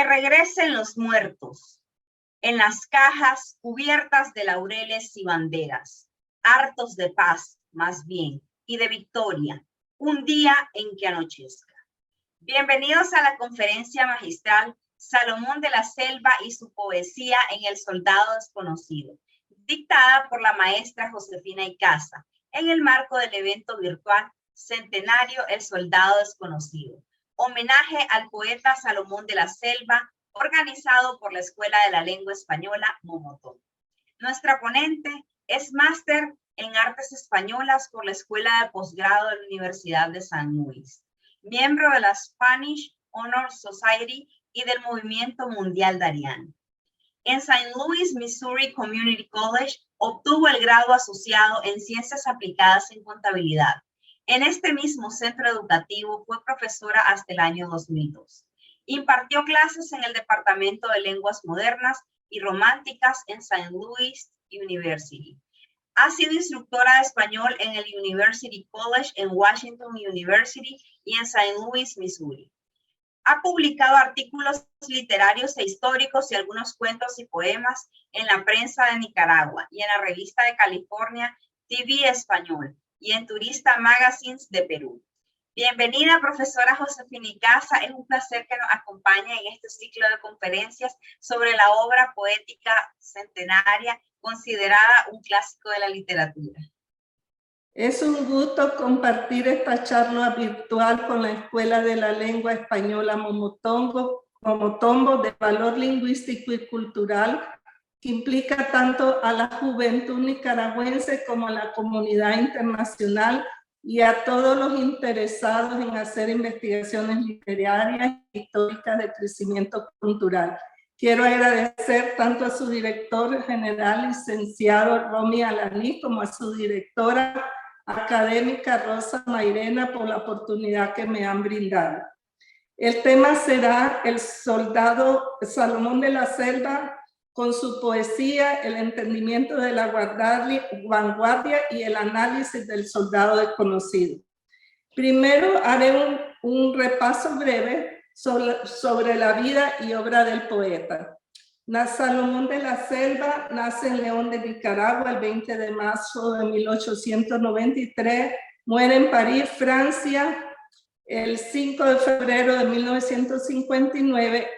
regresen los muertos, en las cajas cubiertas de laureles y banderas, hartos de paz, más bien, y de victoria, un día en que anochezca. Bienvenidos a la conferencia magistral Salomón de la Selva y su poesía en El Soldado Desconocido, dictada por la maestra Josefina Icaza, en el marco del evento virtual Centenario El Soldado Desconocido, homenaje al poeta Salomón de la Selva, organizado por la Escuela de la Lengua Española Momotongo. Nuestra ponente es máster en Artes Españolas por la Escuela de Posgrado de la Universidad de San Luis, miembro de la Spanish Honor Society y del Movimiento Mundial Dariano. En St. Louis, Missouri Community College obtuvo el grado asociado en Ciencias Aplicadas en Contabilidad. En este mismo centro educativo fue profesora hasta el año 2002. Impartió clases en el Departamento de Lenguas Modernas y Románticas en St. Louis University. Ha sido instructora de español en el University College en Washington University y en St. Louis, Missouri. Ha publicado artículos literarios e históricos y algunos cuentos y poemas en la prensa de Nicaragua y en la revista de California TV Español y en Turista Magazines de Perú. Bienvenida, profesora Josefina Icaza. Es un placer que nos acompañe en este ciclo de conferencias sobre la obra poética centenaria, considerada un clásico de la literatura. Es un gusto compartir esta charla virtual con la Escuela de la Lengua Española Momotongo de valor lingüístico y cultural, que implica tanto a la juventud nicaragüense como a la comunidad internacional y a todos los interesados en hacer investigaciones literarias e históricas de crecimiento cultural. Quiero agradecer tanto a su director general, licenciado Romy Alaní, como a su directora académica Rosa Mairena por la oportunidad que me han brindado. El tema será el soldado Salomón de la Selva, con su poesía, el entendimiento de la vanguardia y el análisis del soldado desconocido. Primero haré un repaso breve sobre la vida y obra del poeta. Salomón de la Selva nace en León de Nicaragua el 20 de marzo de 1893, muere en París, Francia, el 5 de febrero de 1959,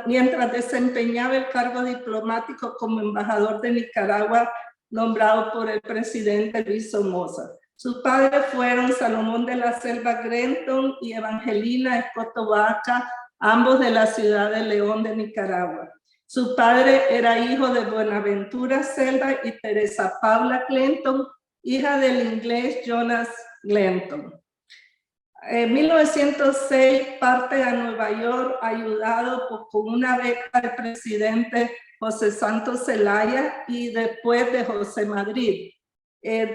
mientras desempeñaba el cargo diplomático como embajador de Nicaragua, nombrado por el presidente Luis Somoza. Sus padres fueron Salomón de la Selva Grenton y Evangelina Escoto Vaca, ambos de la ciudad de León de Nicaragua. Su padre era hijo de Buenaventura Selva y Teresa Paula Glenton, hija del inglés Jonas Glenton. En 1906 parte a Nueva York ayudado con una beca del presidente José Santos Zelaya y después de José Madrid.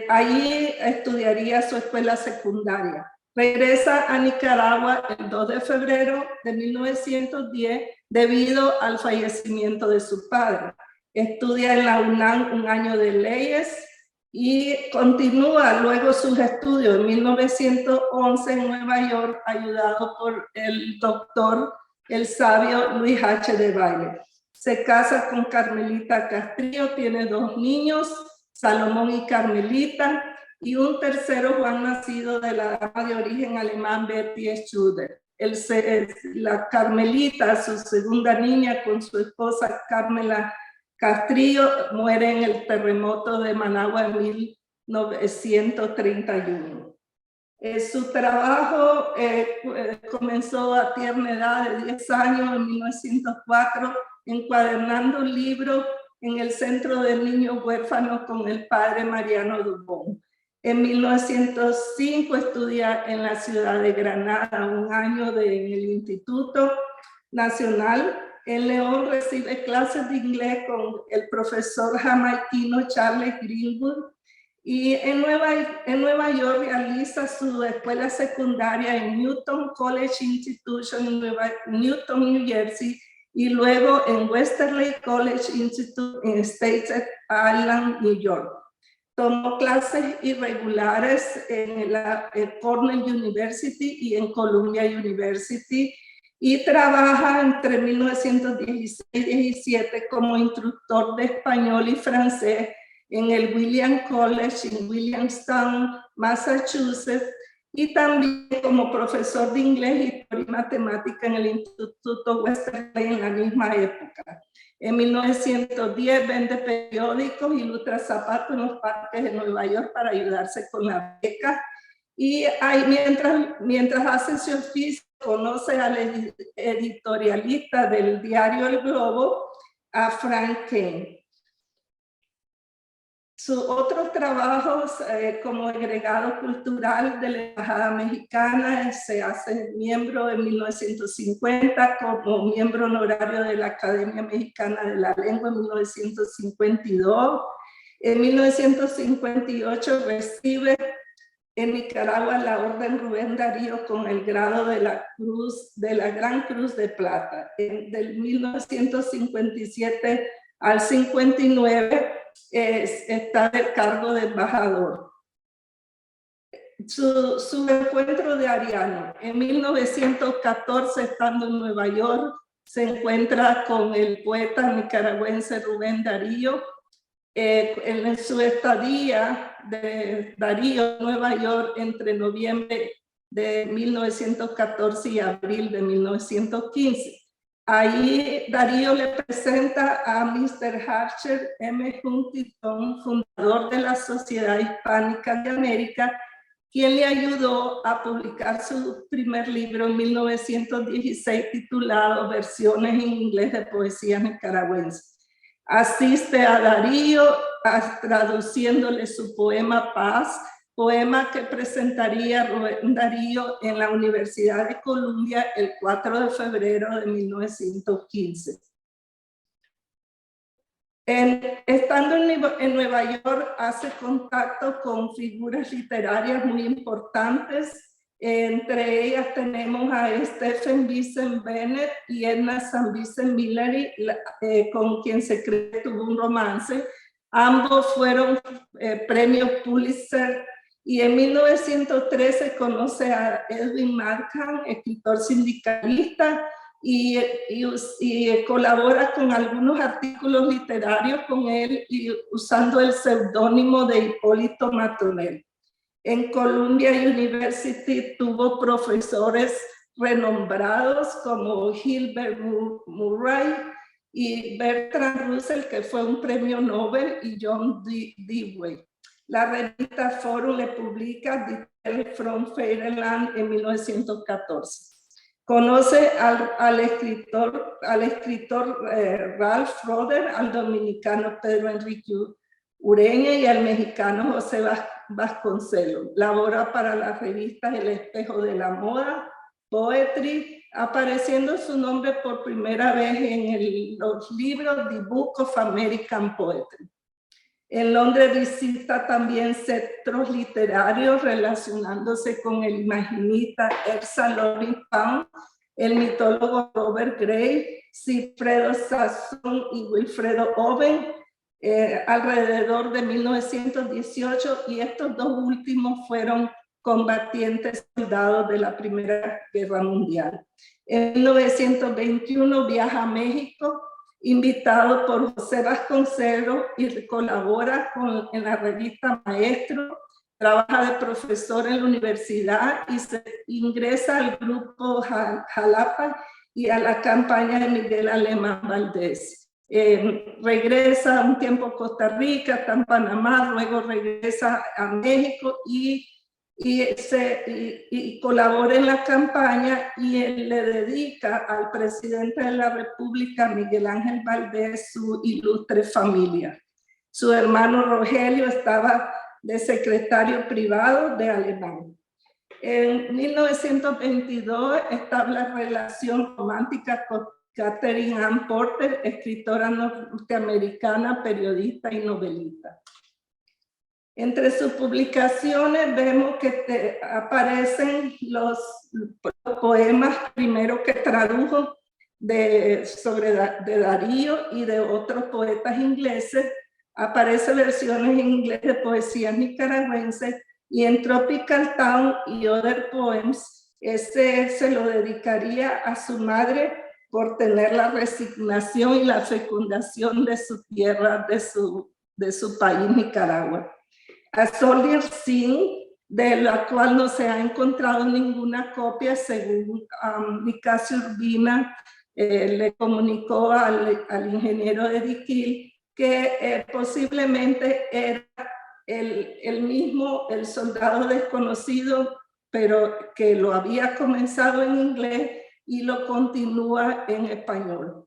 Allí estudiaría su escuela secundaria. Regresa a Nicaragua el 2 de febrero de 1910 debido al fallecimiento de su padre. Estudia en la UNAM un año de leyes y continúa luego sus estudios en 1911 en Nueva York, ayudado por el doctor, el sabio Luis H. de Baile. Se casa con Carmelita Castrillo, tiene 2 niños, Salomón y Carmelita, y un tercero, Juan, nacido de la dama de origen alemán Betty Schuder. La Carmelita, su segunda niña, con su esposa Carmela Castrillo, muere en el terremoto de Managua en 1931. Su trabajo comenzó a tierna edad de 10 años, en 1904, encuadernando un libro en el Centro de Niños Huérfanos con el padre Mariano Dubón. En 1905 estudia en la ciudad de Granada, un año en el Instituto Nacional. En León recibe clases de inglés con el profesor jamaiquino Charles Greenwood y en Nueva York realiza su escuela secundaria en Newton College Institution en Newton, New Jersey, y luego en Westerly College Institute en Staten Island, New York. Tomó clases irregulares en la Cornell University y en Columbia University, y trabaja entre 1916 y 17 como instructor de español y francés en el Williams College en Williamstown, Massachusetts, y también como profesor de inglés, historia y matemática en el Instituto Westerly en la misma época. En 1910 vende periódicos, ilustra zapatos en los parques de Nueva York para ayudarse con la beca. Y ahí, mientras hace su oficio, conoce al editorialista del diario El Globo, a Frank Kane. Sus otros trabajos como agregado cultural de la Embajada Mexicana, se hace miembro en 1950, como miembro honorario de la Academia Mexicana de la Lengua en 1952. En 1958 recibe en Nicaragua la Orden Rubén Darío con el grado de la Gran Cruz de Plata. Del 1957 al 59 está del cargo de embajador. Su encuentro de Ariano. En 1914, estando en Nueva York, se encuentra con el poeta nicaragüense Rubén Darío. En su estadía de Darío en Nueva York entre noviembre de 1914 y abril de 1915. Ahí Darío le presenta a Mr. Archer M. Huntington, fundador de la Sociedad Hispánica de América, quien le ayudó a publicar su primer libro en 1916 titulado Versiones en inglés de poesía nicaragüense. Asiste a Darío traduciéndole su poema Paz, poema que presentaría Rubén Darío en la Universidad de Columbia el 4 de febrero de 1915. Estando en Nueva York, hace contacto con figuras literarias muy importantes. Entre ellas tenemos a Stephen Vincent Bennett y Edna St. Vincent Millay, con quien se cree que tuvo un romance. Ambos fueron premios Pulitzer. Y en 1913 conoce a Edwin Markham, escritor sindicalista, y colabora con algunos artículos literarios con él y usando el seudónimo de Hipólito Matonel. En Columbia University tuvo profesores renombrados como Gilbert Murray y Bertrand Russell, que fue un premio Nobel, y John Dewey. La revista Forum le publica Details from Fairyland en 1914. Conoce al escritor Ralph Roder, al dominicano Pedro Enrique Ureña y al mexicano José Vasconcelos. Labora para las revistas El Espejo de la Moda, Poetry, apareciendo su nombre por primera vez en los libros The Book of American Poetry. En Londres visita también centros literarios relacionándose con el imaginista Elsa Loring Pound, el mitólogo Robert Gray, Sigfredo Sassoon y Wilfredo Owen, alrededor de 1918, y estos dos últimos fueron combatientes soldados de la Primera Guerra Mundial. En 1921 viaja a México, invitado por José Vasconcelos, y colabora en la revista Maestro, trabaja de profesor en la universidad y se ingresa al grupo Jalapa y a la campaña de Miguel Alemán Valdés. Regresa un tiempo a Costa Rica, está en Panamá, luego regresa a México y colabora en la campaña, y él le dedica al presidente de la República, Miguel Ángel Valdés, su ilustre familia. Su hermano Rogelio estaba de secretario privado de Alemán. En 1922 establece relación romántica con Catherine Ann Porter, escritora norteamericana, periodista y novelista. Entre sus publicaciones vemos que aparecen los poemas primero que tradujo de Darío y de otros poetas ingleses. Aparecen versiones en inglés de poesía nicaragüense, y en Tropical Town y Other Poems Ese se lo dedicaría a su madre por tener la resignación y la fecundación de su tierra, de su país, Nicaragua. A Soldier Singh, de la cual no se ha encontrado ninguna copia, según Nicasio Urbina le comunicó al ingeniero de Diquil que posiblemente era el mismo, el soldado desconocido, pero que lo había comenzado en inglés y lo continúa en español.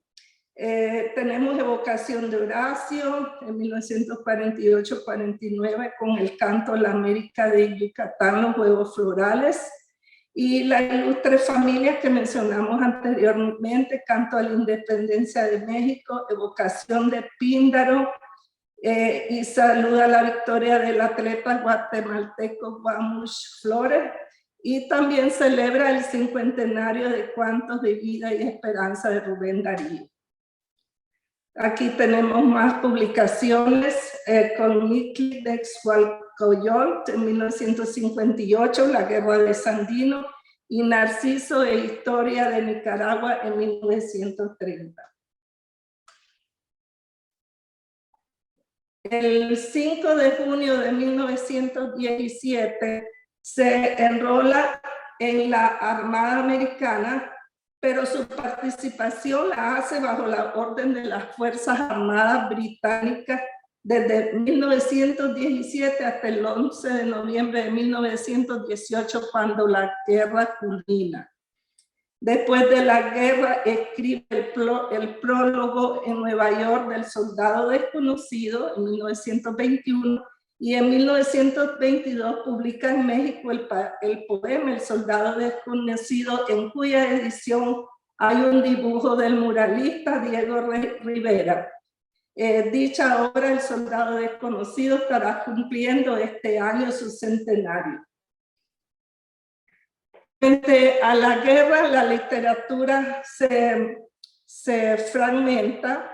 Tenemos evocación de Horacio en 1948-49 con el canto La América de Yucatán, los Juegos Florales, y la ilustre familia que mencionamos anteriormente, canto a la Independencia de México, evocación de Píndaro, y saluda la victoria del atleta guatemalteco Guamuch Flores, y también celebra el 50º de Cuantos de Vida y Esperanza de Rubén Darío. Aquí tenemos más publicaciones con Miki de Exhualcoyot en 1958, La Guerra de Sandino, y Narciso e Historia de Nicaragua en 1930. El 5 de junio de 1917 se enrola en la Armada Americana, pero su participación la hace bajo la orden de las Fuerzas Armadas Británicas desde 1917 hasta el 11 de noviembre de 1918, cuando la guerra culmina. Después de la guerra escribe el prólogo en Nueva York del Soldado Desconocido en 1921, y en 1922 publica en México el poema El Soldado Desconocido, en cuya edición hay un dibujo del muralista Diego Rivera. Dicha obra, El Soldado Desconocido, estará cumpliendo este año su centenario. Frente a la guerra, la literatura se fragmenta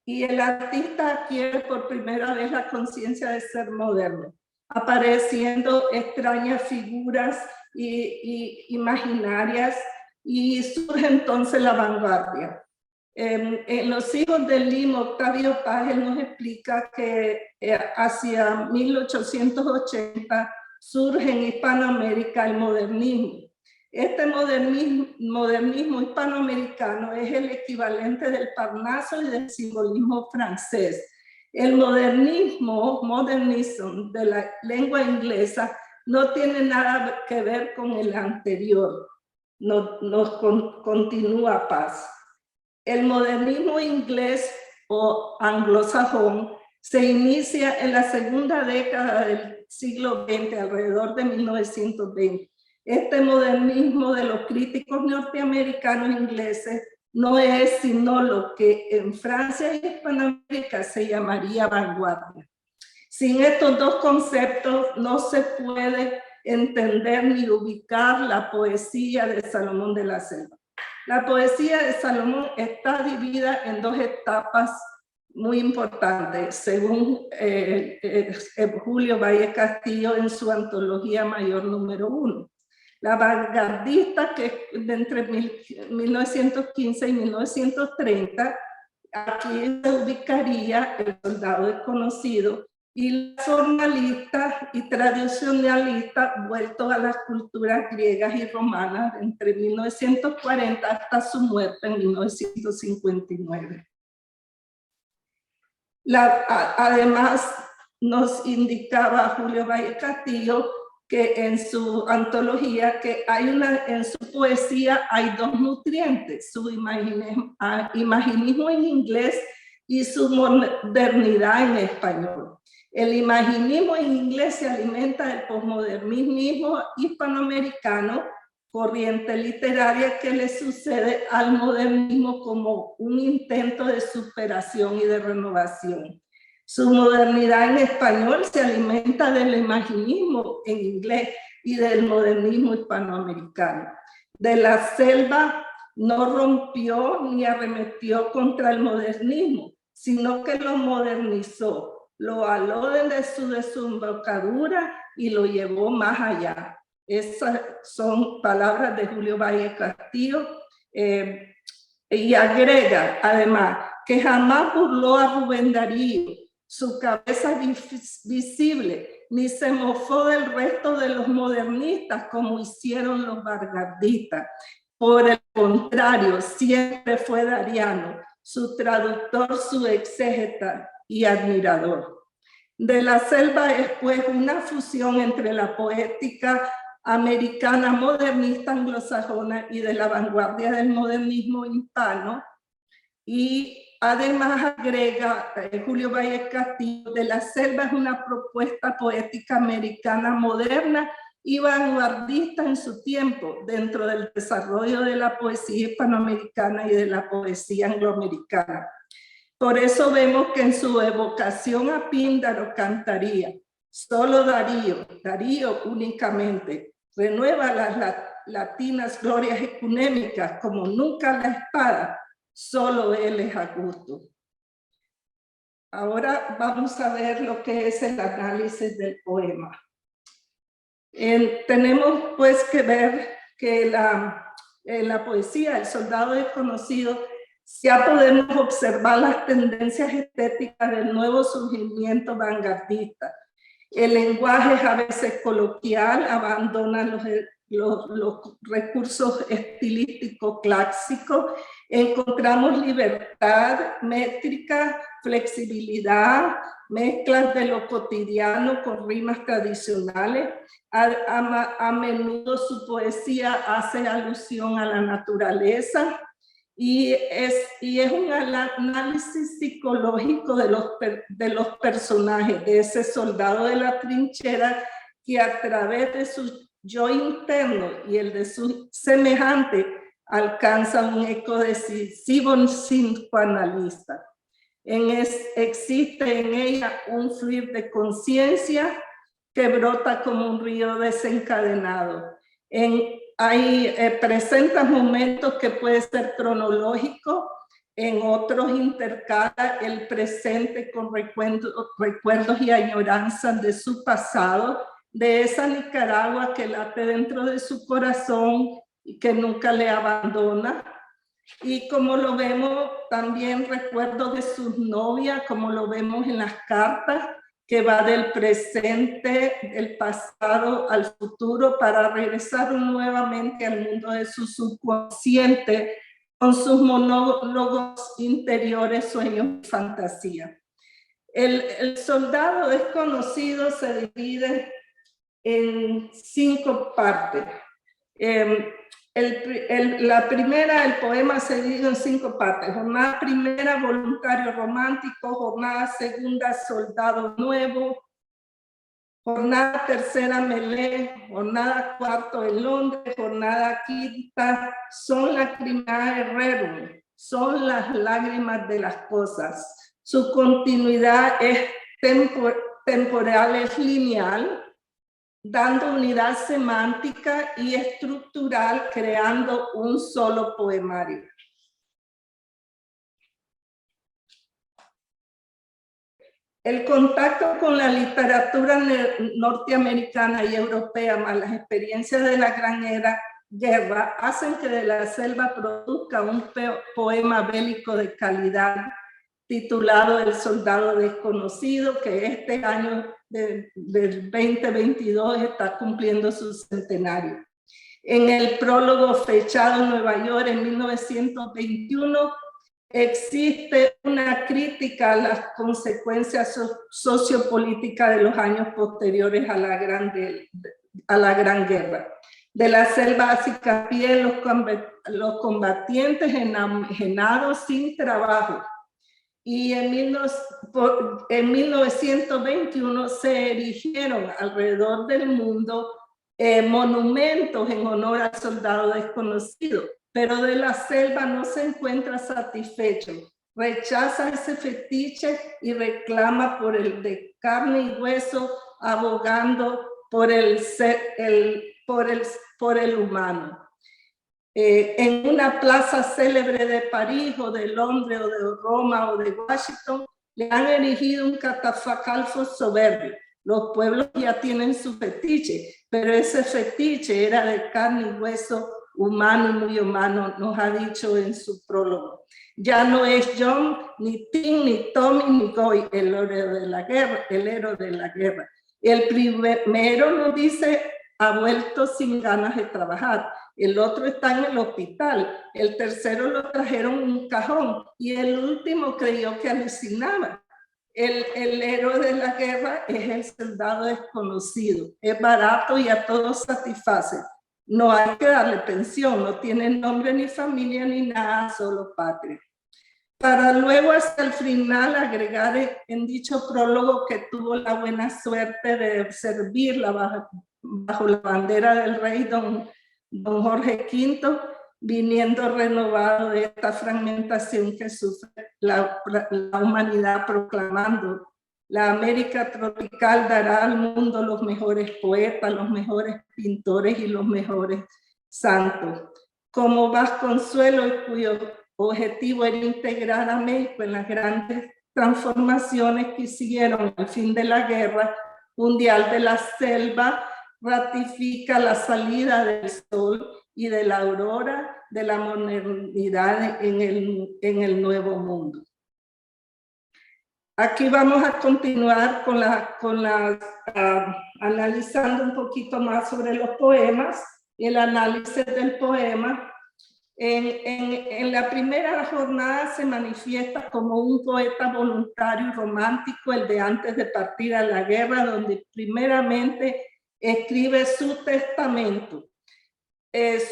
y el artista adquiere por primera vez la conciencia de ser moderno, apareciendo extrañas figuras imaginarias, y surge entonces la vanguardia. En Los Hijos del Limo, Octavio Paz nos explica que hacia 1880 surge en Hispanoamérica el modernismo. Este modernismo hispanoamericano es el equivalente del Parnaso y del simbolismo francés. El modernismo de la lengua inglesa no tiene nada que ver con el anterior, continúa Paz. El modernismo inglés o anglosajón se inicia en la segunda década del siglo XX, alrededor de 1920. Este modernismo de los críticos norteamericanos e ingleses no es sino lo que en Francia y Hispanoamérica se llamaría vanguardia. Sin estos dos conceptos no se puede entender ni ubicar la poesía de Salomón de la Selva. La poesía de Salomón está dividida en dos etapas muy importantes, según Julio Valle Castillo en su antología mayor número 1. La vanguardista, que es de entre 1915 y 1930, aquí se ubicaría El Soldado Desconocido, y la formalista y tradicionalista, vuelto a las culturas griegas y romanas entre 1940 hasta su muerte en 1959. Además, nos indicaba Julio Valle Castillo que en su antología que en su poesía hay dos nutrientes, su imaginismo en inglés y su modernidad en español. El imaginismo en inglés se alimenta del posmodernismo hispanoamericano, corriente literaria que le sucede al modernismo como un intento de superación y de renovación. Su modernidad en español se alimenta del imaginismo en inglés y del modernismo hispanoamericano. De la Selva no rompió ni arremetió contra el modernismo, sino que lo modernizó. lo aló desde su desembocadura y lo llevó más allá. Esas son palabras de Julio Valle Castillo. Y agrega, además, que jamás burló a Rubén Darío, su cabeza visible, ni se mofó del resto de los modernistas como hicieron los vanguardistas. Por el contrario, siempre fue dariano, su traductor, su exégeta y admirador. De la Selva es pues una fusión entre la poética americana modernista anglosajona y de la vanguardia del modernismo hispano, y además agrega Julio Valle Castillo, de la Selva es una propuesta poética americana moderna y vanguardista en su tiempo dentro del desarrollo de la poesía hispanoamericana y de la poesía angloamericana. Por eso vemos que en su evocación a Píndaro cantaría: solo Darío, Darío únicamente, renueva las latinas glorias ecuménicas como nunca la espada, solo él es Augusto. Ahora vamos a ver lo que es el análisis del poema. Tenemos pues que ver que en la poesía El soldado desconocido ya podemos observar las tendencias estéticas del nuevo surgimiento vanguardista. El lenguaje es a veces coloquial, abandona los recursos estilísticos clásicos, encontramos libertad, métrica, flexibilidad, mezclas de lo cotidiano con rimas tradicionales. A menudo su poesía hace alusión a la naturaleza y es un análisis psicológico de los personajes, de ese soldado de la trinchera que a través de su yo interno y el de su semejante alcanza un eco decisivo psicoanalista. Existe en ella un fluir de conciencia que brota como un río desencadenado. Presenta momentos que puede ser cronológico, en otros intercala el presente con recuerdos y añoranzas de su pasado, de esa Nicaragua que late dentro de su corazón y que nunca le abandona. Y como lo vemos, también recuerdos de sus novias, como lo vemos en las cartas, que va del presente, del pasado al futuro para regresar nuevamente al mundo de su subconsciente con sus monólogos interiores, sueños y fantasía. El soldado desconocido se divide en 5 partes. El poema se divide en 5 partes. Jornada primera, voluntario romántico. Jornada segunda, soldado nuevo. Jornada tercera, Melé. Jornada cuarto, en Londres. Jornada quinta, son lacrimae rerum. Son las lágrimas de las cosas. Su continuidad es temporal, es lineal, dando unidad semántica y estructural, creando un solo poemario. El contacto con la literatura norteamericana y europea, más las experiencias de la Gran Guerra, hacen que De la Selva produzca un poema bélico de calidad titulado El soldado desconocido, que este año del 2022 está cumpliendo su centenario. En el prólogo fechado en Nueva York en 1921, existe una crítica a las consecuencias sociopolíticas de los años posteriores a la Gran Guerra. De la Selva hace hincapié en los combatientes enajenados sin trabajo. Y en 1921 se erigieron alrededor del mundo monumentos en honor al soldado desconocido, pero De la Selva no se encuentra satisfecho, rechaza ese fetiche y reclama por el de carne y hueso, abogando por el humano. En una plaza célebre de París o de Londres o de Roma o de Washington, Le han erigido un catafalco soberbio. Los pueblos ya tienen su fetiche, pero ese fetiche era de carne y hueso, humano y muy humano, nos ha dicho en su prólogo. Ya no es John, ni Tim, ni Tommy, ni Goy, el héroe de la guerra, el héroe de la guerra. El primero nos dice, ha vuelto sin ganas de trabajar. El otro está en el hospital. El tercero lo trajeron en un cajón. Y el último creyó que alucinaba. El héroe de la guerra es el soldado desconocido. Es barato y a todos satisface. No hay que darle pensión, no tiene nombre ni familia ni nada, solo patria. Para luego hasta el final agregar en dicho prólogo que tuvo la buena suerte de servirla bajo la bandera del rey don Jorge V, viniendo renovado de esta fragmentación que sufre la humanidad, proclamando: la América tropical dará al mundo los mejores poetas, los mejores pintores y los mejores santos. Como Vasconcelos, cuyo objetivo era integrar a México en las grandes transformaciones que siguieron al fin de la Guerra Mundial de la Selva, ratifica la salida del sol y de la aurora de la modernidad en el nuevo mundo. Aquí vamos a continuar analizando un poquito más sobre los poemas, el análisis del poema. En la primera jornada se manifiesta como un poeta voluntario y romántico, el de antes de partir a la guerra, donde primeramente escribe su testamento.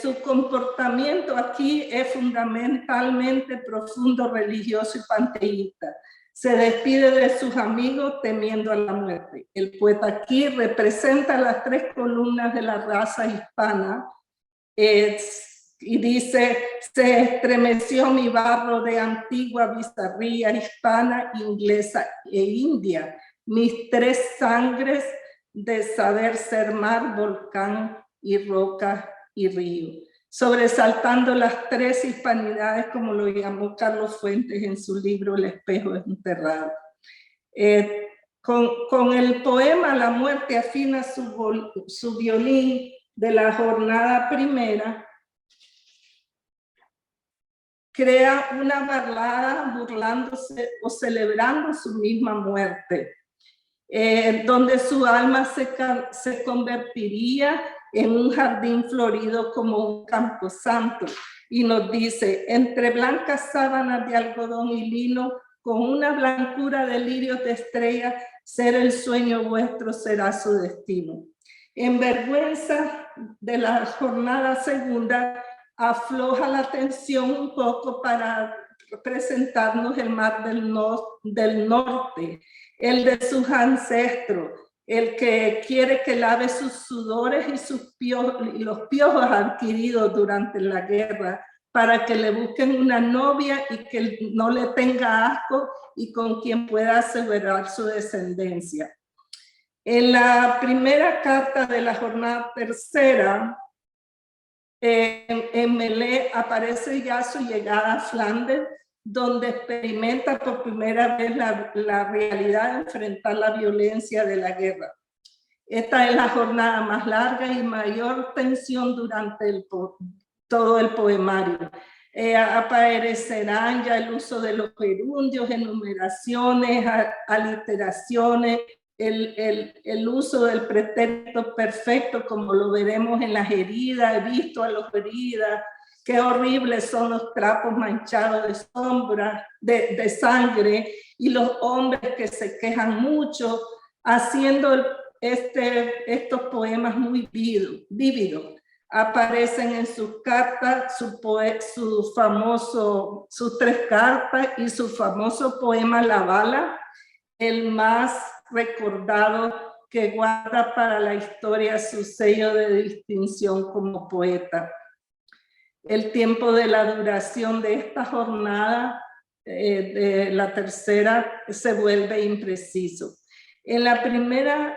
Su comportamiento aquí es fundamentalmente profundo, religioso y panteísta. Se despide de sus amigos temiendo a la muerte. El poeta aquí representa las tres columnas de la raza hispana y dice: se estremeció mi barro de antigua bizarría hispana, inglesa e india, mis tres sangres de saber ser mar, volcán y roca y río, sobresaltando las tres hispanidades, como lo llamó Carlos Fuentes en su libro El espejo enterrado. Con el poema La muerte afina su violín de la jornada primera, crea una balada burlándose o celebrando su misma muerte, donde su alma se convertiría en un jardín florido como un camposanto, y nos dice: entre blancas sábanas de algodón y lino, con una blancura de lirios de estrellas, ser el sueño vuestro será su destino. En vergüenza de la jornada segunda, afloja la tensión un poco para presentarnos el mar del norte, el de sus ancestros, el que quiere que lave sus sudores y los piojos adquiridos durante la guerra, para que le busquen una novia y que no le tenga asco y con quien pueda asegurar su descendencia. En la primera carta de la jornada tercera, en Melé aparece ya su llegada a Flandes, donde experimenta por primera vez la realidad de enfrentar la violencia de la guerra. Esta es la jornada más larga y mayor tensión durante todo el poemario. Aparecerán ya el uso de los gerundios, enumeraciones, aliteraciones, el uso del pretérito perfecto, como lo veremos en las heridas. He visto a los heridas, qué horribles son los trapos manchados de sombra, de sangre, y los hombres que se quejan mucho, haciendo estos poemas muy vívidos. Aparecen en sus cartas sus tres cartas y su famoso poema La bala, el más recordado, que guarda para la historia su sello de distinción como poeta. El tiempo de la duración de esta jornada, de la tercera, se vuelve impreciso. En la primera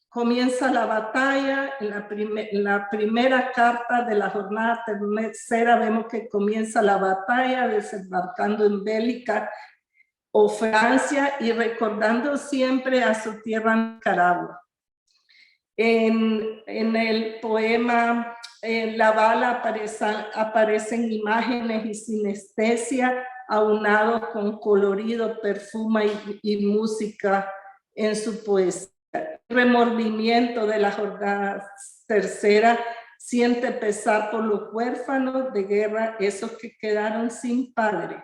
comienza la batalla. En la primera carta de la jornada tercera vemos que comienza la batalla, desembarcando en Bélica, o Francia, y recordando siempre a su tierra Nicaragua. En el poema La bala aparecen imágenes y sinestesia aunados con colorido, perfume y música en su poesía. El remordimiento de la jornada tercera siente pesar por los huérfanos de guerra, esos que quedaron sin padre.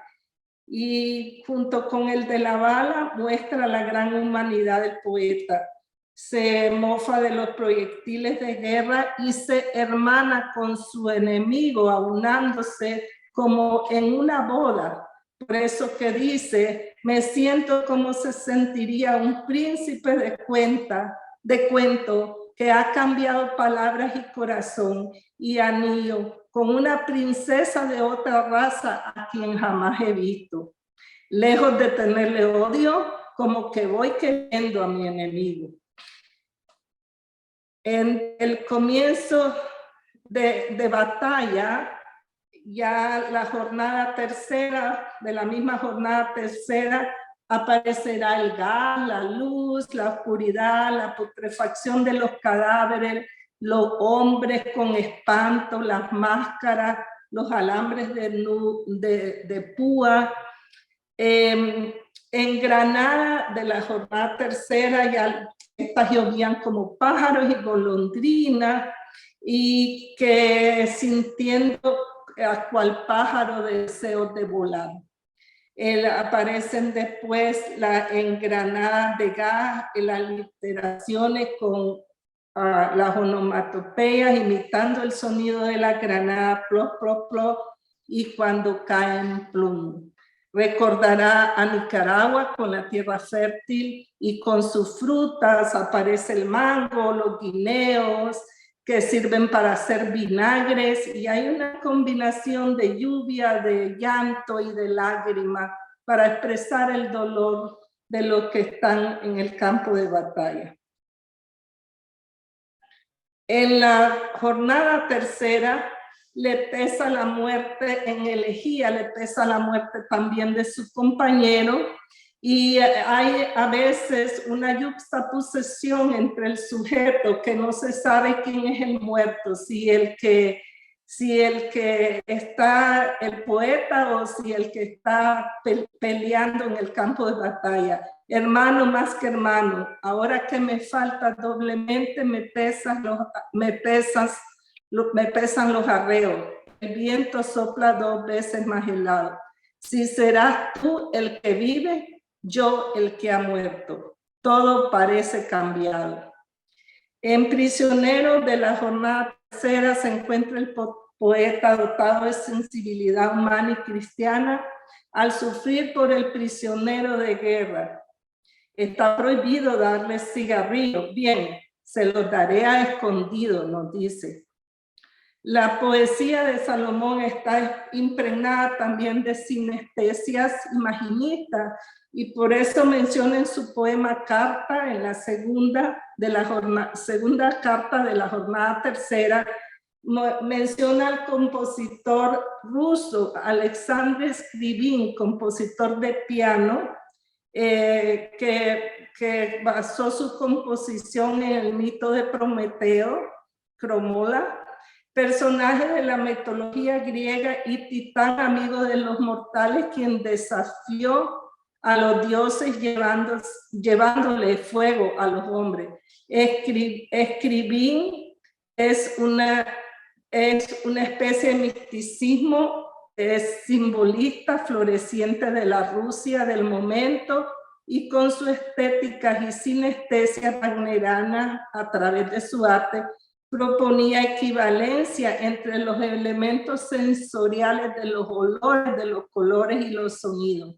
Y junto con el de la bala muestra la gran humanidad del poeta. Se mofa de los proyectiles de guerra y se hermana con su enemigo, aunándose como en una boda. Por eso que dice, me siento como se sentiría un príncipe de cuento que ha cambiado palabras y corazón y anillo con una princesa de otra raza a quien jamás he visto. Lejos de tenerle odio, como que voy queriendo a mi enemigo. En el comienzo de batalla, ya la jornada tercera, de la misma jornada tercera, aparecerá el gas, la luz, la oscuridad, la putrefacción de los cadáveres, los hombres con espanto, las máscaras, los alambres de púa. En Granada, de la jornada tercera, ya estas llovían como pájaros y golondrinas, y que sintiendo a cual pájaro deseos de volar. Aparecen después en Granada de gas, las literaciones con las onomatopeyas, imitando el sonido de la granada, plop, plop, plop, y cuando caen plum. Recordará a Nicaragua con la tierra fértil y con sus frutas. Aparece el mango, los guineos, que sirven para hacer vinagres, y hay una combinación de lluvia, de llanto y de lágrima para expresar el dolor de los que están en el campo de batalla. En la jornada tercera le pesa la muerte en Elegía, le pesa la muerte también de su compañero, y hay a veces una yuxtaposición entre el sujeto, que no se sabe quién es el muerto, si el que está el poeta o si el que está peleando en el campo de batalla. Hermano más que hermano, ahora que me falta doblemente, me pesan los arreos. El viento sopla 2 veces más helado. Si serás tú el que vive, yo el que ha muerto. Todo parece cambiado. En Prisionero de la jornada tercera se encuentra el poeta dotado de sensibilidad humana y cristiana al sufrir por el prisionero de guerra. Está prohibido darle cigarrillos. Bien, se los daré a escondido, nos dice. La poesía de Salomón está impregnada también de sinestesias imaginistas, y por eso menciona en su poema Carta, en la segunda carta de la jornada tercera, menciona al compositor ruso Alexander Scriabin, compositor de piano, que basó su composición en el mito de Prometeo, Cromola, personaje de la mitología griega y titán amigo de los mortales, quien desafió a los dioses llevándole fuego a los hombres. Scriabin es una especie de misticismo, es simbolista floreciente de la Rusia del momento, y con su estética y sinestesia wagneriana a través de su arte proponía equivalencia entre los elementos sensoriales de los olores, de los colores y los sonidos.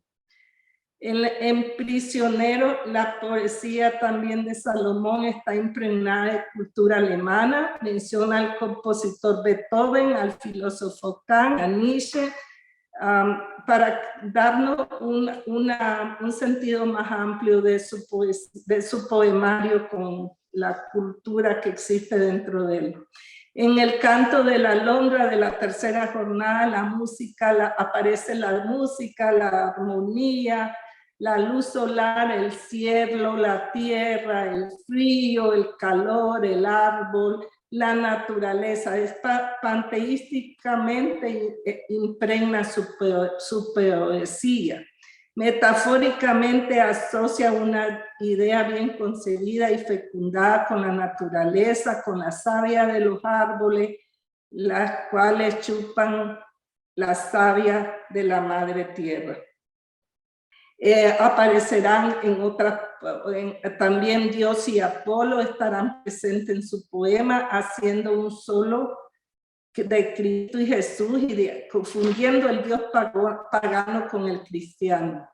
En Prisionero, la poesía también de Salomón está impregnada de cultura alemana. Menciona al compositor Beethoven, al filósofo Kant, a Nietzsche, para darnos un sentido más amplio de su poemario con la cultura que existe dentro de él. En el canto de la alondra de la tercera jornada, aparece la música, la armonía, la luz solar, el cielo, la tierra, el frío, el calor, el árbol, la naturaleza. Es panteísticamente impregna su poesía. Metafóricamente asocia una idea bien concebida y fecundada con la naturaleza, con la savia de los árboles, las cuales chupan la savia de la madre tierra. Aparecerán también Dios y Apolo estarán presentes en su poema, haciendo un solo de Cristo y Jesús y confundiendo el Dios pagano con el cristiano.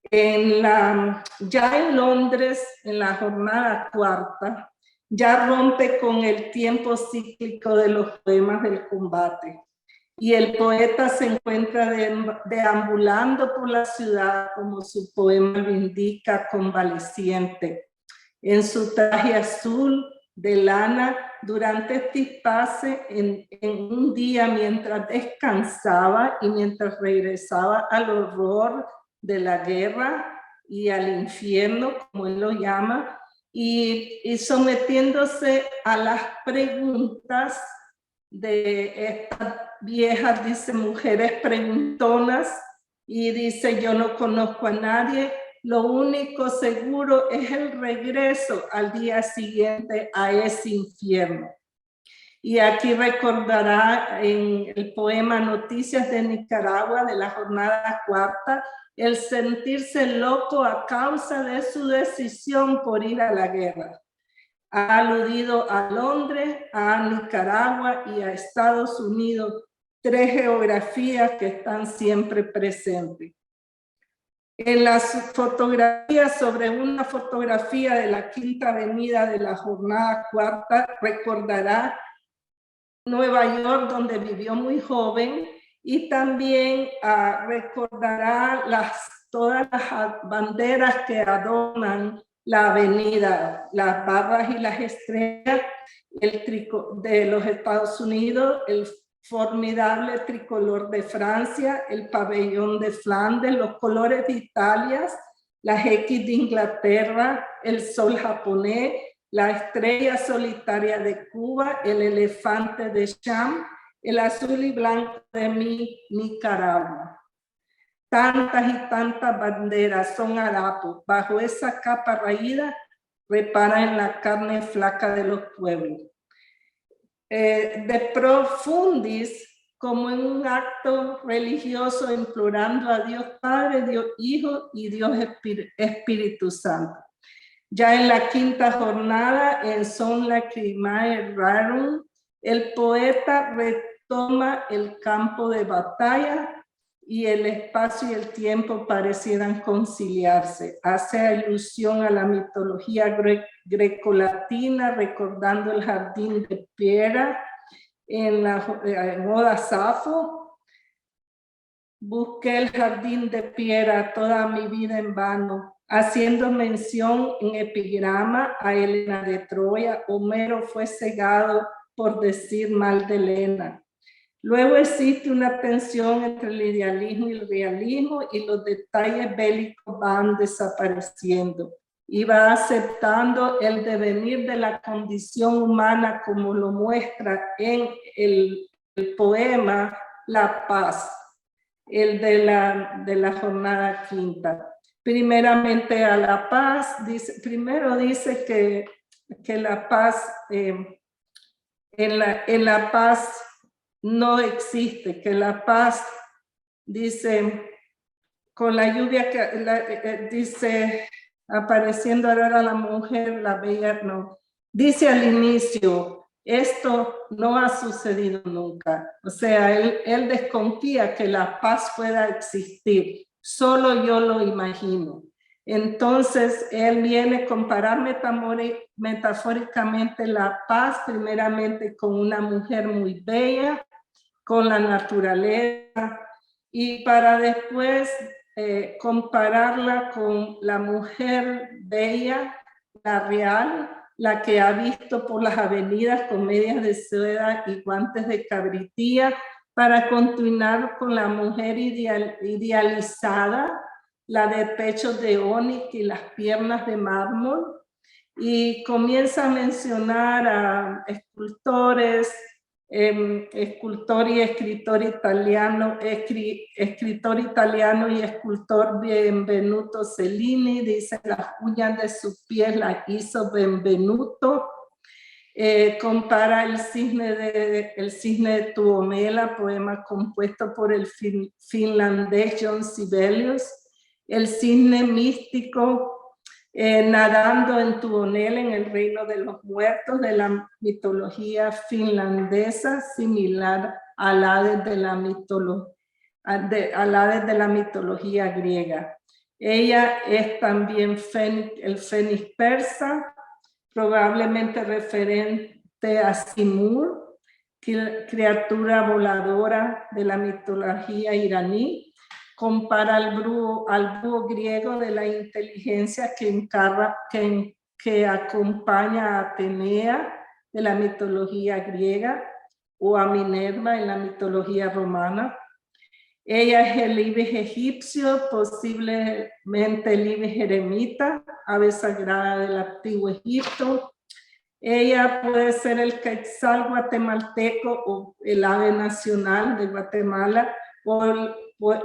Ya en Londres, en la jornada cuarta, ya rompe con el tiempo cíclico de los poemas del combate. Y el poeta se encuentra deambulando por la ciudad, como su poema lo indica, convaleciente, en su traje azul de lana, durante este impasse en un día mientras descansaba y mientras regresaba al horror de la guerra y al infierno, como él lo llama, y sometiéndose a las preguntas de estas viejas, dice, mujeres preguntonas, y dice, yo no conozco a nadie, lo único seguro es el regreso al día siguiente a ese infierno. Y aquí recordará en el poema Noticias de Nicaragua de la jornada cuarta, el sentirse loco a causa de su decisión por ir a la guerra. Ha aludido a Londres, a Nicaragua y a Estados Unidos, tres geografías que están siempre presentes. En las fotografías, sobre una fotografía de la Quinta Avenida de la jornada cuarta, recordará Nueva York, donde vivió muy joven, y también recordará todas las banderas que adornan la avenida, las barras y las estrellas de los Estados Unidos, el formidable tricolor de Francia, el pabellón de Flandes, los colores de Italia, las X de Inglaterra, el sol japonés, la estrella solitaria de Cuba, el elefante de Cham, el azul y blanco de Nicaragua. Tantas y tantas banderas son harapos. Bajo esa capa raída, repara en la carne flaca de los pueblos. De profundis, como en un acto religioso, implorando a Dios Padre, Dios Hijo y Dios Espíritu Santo. Ya en la quinta jornada, en Son Lacrimae Rarum, el poeta retoma el campo de batalla y el espacio y el tiempo parecieran conciliarse. Hace alusión a la mitología grecolatina, recordando el jardín de piedra en Oda Safo. Busqué el jardín de piedra toda mi vida en vano, haciendo mención en epigrama a Helena de Troya. Homero fue cegado por decir mal de Helena. Luego existe una tensión entre el idealismo y el realismo, y los detalles bélicos van desapareciendo, y va aceptando el devenir de la condición humana, como lo muestra en el poema La Paz, el de la jornada quinta. Primeramente a la paz, primero dice que la paz, en la paz no existe, que la paz, dice, con la lluvia que dice, apareciendo ahora la mujer, la bella, no, dice al inicio, esto no ha sucedido nunca. O sea, él desconfía que la paz pueda existir, solo yo lo imagino. Entonces, él viene a comparar metafóricamente la paz, primeramente con una mujer muy bella, con la naturaleza, y para después compararla con la mujer bella, la real, la que ha visto por las avenidas con medias de seda y guantes de cabritía, para continuar con la mujer idealizada, la de pechos de ónix y las piernas de mármol, y comienza a mencionar a escultores, escultor y escritor italiano, escritor italiano y escultor Benvenuto Cellini. Dice: las uñas de sus pies las hizo Benvenuto. Compara el cisne de Tuomela, poema compuesto por el finlandés John Sibelius. El cisne místico nadando en Tuonela, en el reino de los muertos, de la mitología finlandesa, similar al Hades de la mitología griega. Ella es también el fénix persa, probablemente referente a Simur, criatura voladora de la mitología iraní. Compara al búho griego de la inteligencia que acompaña a Atenea de la mitología griega, o a Minerva en la mitología romana. Ella es el ibis egipcio, posiblemente el ibis eremita, ave sagrada del antiguo Egipto. Ella puede ser el quetzal guatemalteco o el ave nacional de Guatemala, o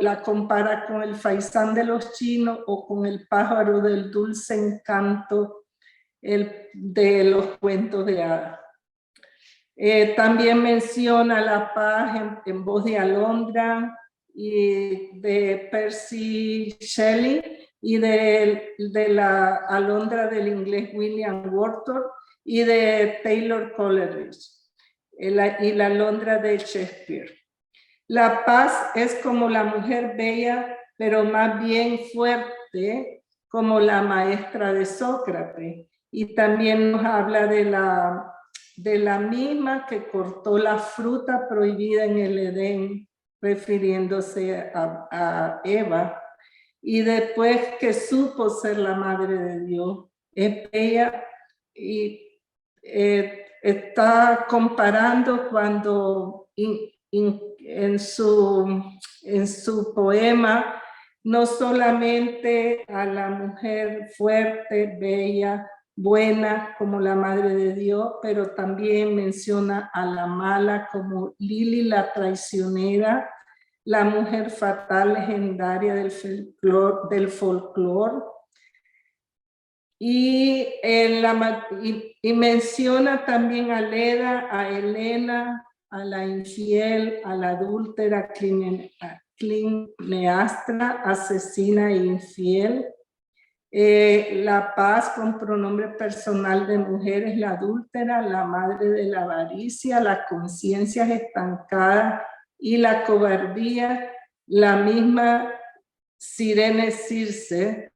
la compara con el faisán de los chinos o con el pájaro del dulce encanto de los cuentos de hadas. También menciona la paz en voz de Alondra y de Percy Shelley, y de la Alondra del inglés William Wordsworth, y de Taylor Coleridge, y la Alondra de Shakespeare. La paz es como la mujer bella, pero más bien fuerte, como la maestra de Sócrates. Y también nos habla de la misma que cortó la fruta prohibida en el Edén, refiriéndose a Eva, y después que supo ser la madre de Dios. Es bella, y está comparando cuando en su poema no solamente a la mujer fuerte, bella, buena como la madre de Dios, pero también menciona a la mala como Lili la traicionera, la mujer fatal legendaria del folclore. Y menciona también a Leda, a Helena, a la infiel, a la adúltera, Clineastra, asesina e infiel. La paz con pronombre personal de mujer es la adúltera, la madre de la avaricia, la conciencia estancada y la cobardía, la misma Sirene Circe.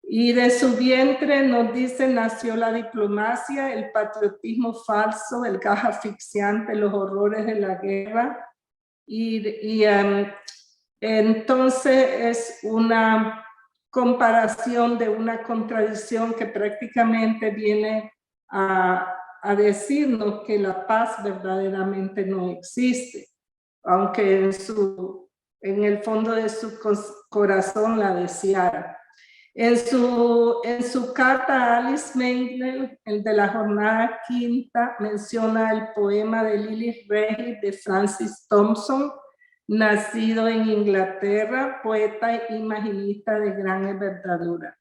Y de su vientre, nos dice, nació la diplomacia, el patriotismo falso, el gas asfixiante, los horrores de la guerra. Entonces es una comparación de una contradicción que prácticamente viene a decirnos que la paz verdaderamente no existe, aunque en el fondo de su corazón la deseara. En su carta a Alice Meynell, el de la jornada quinta, menciona el poema de Lilith Regis de Francis Thompson, nacido en Inglaterra, poeta e imaginista de gran envergadura.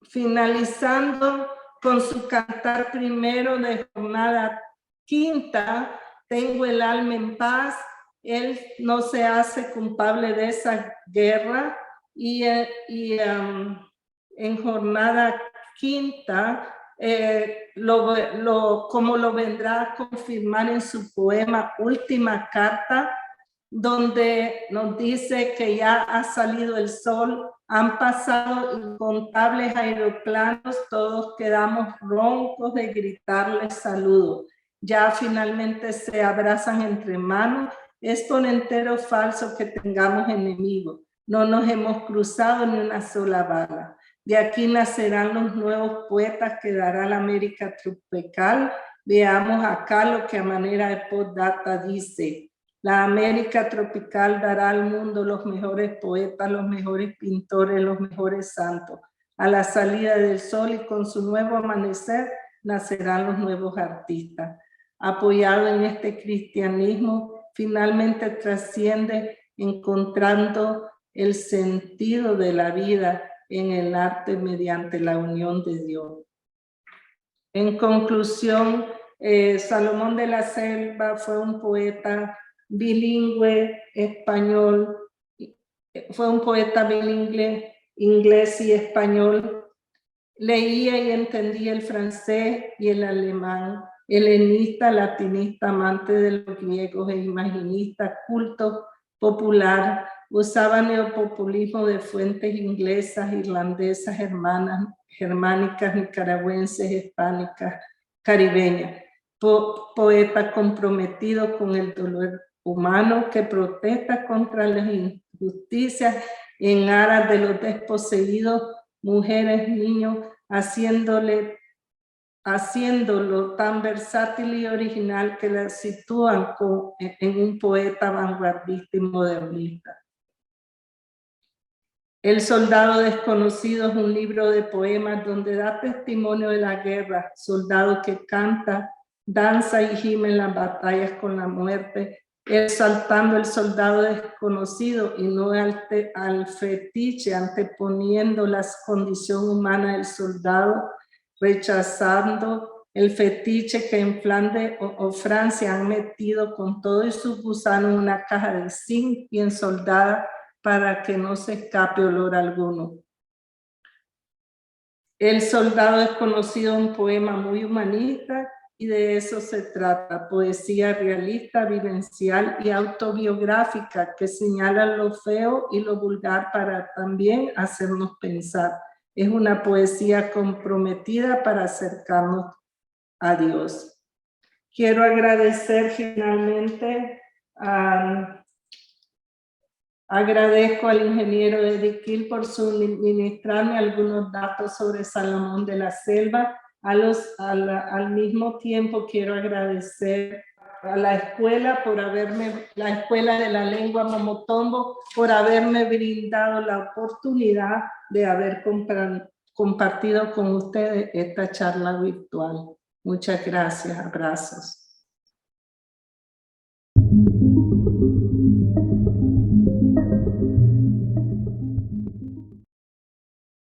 Finalizando con su cantar primero de jornada quinta, Tengo el alma en paz, él no se hace culpable de esa guerra, en jornada quinta, como lo vendrá a confirmar en su poema Última Carta, donde nos dice que ya ha salido el sol, han pasado incontables aeroplanos, todos quedamos roncos de gritarles saludos. Ya finalmente se abrazan entre manos, es por entero falso que tengamos enemigos. No nos hemos cruzado ni una sola bala. De aquí nacerán los nuevos poetas que dará la América tropical. Veamos acá lo que a manera de postdata dice: La América tropical dará al mundo los mejores poetas, los mejores pintores, los mejores santos. A la salida del sol y con su nuevo amanecer nacerán los nuevos artistas. Apoyado en este cristianismo, finalmente trasciende encontrando el sentido de la vida en el arte mediante la unión de Dios. En conclusión, Salomón de la Selva fue un poeta bilingüe español, fue un poeta bilingüe inglés y español. Leía y entendía el francés y el alemán, helenista, latinista, amante de los griegos e imaginista, culto, popular. Usaba neopopulismo de fuentes inglesas, irlandesas, germánicas, nicaragüenses, hispánicas, caribeñas. Poeta comprometido con el dolor humano que protesta contra las injusticias en aras de los desposeídos, mujeres, niños, haciéndolo tan versátil y original que la sitúan en un poeta vanguardista y modernista. El soldado desconocido es un libro de poemas donde da testimonio de la guerra, soldado que canta, danza y gime en las batallas con la muerte, exaltando el soldado desconocido y no al fetiche, anteponiendo la condición humana del soldado, rechazando el fetiche que en Flandes o Francia han metido con todo y sus gusanos en una caja de zinc bien soldada para que no se escape olor alguno. El soldado desconocido, un poema muy humanista, y de eso se trata, poesía realista, vivencial y autobiográfica que señala lo feo y lo vulgar para también hacernos pensar. Es una poesía comprometida para acercarnos a Dios. Quiero agradecer finalmente agradezco al ingeniero Ediquil por suministrarme algunos datos sobre Salomón de la Selva. Al mismo tiempo quiero agradecer a la escuela la Escuela de la Lengua Momotombo, por haberme brindado la oportunidad de haber compartido con ustedes esta charla virtual. Muchas gracias, abrazos.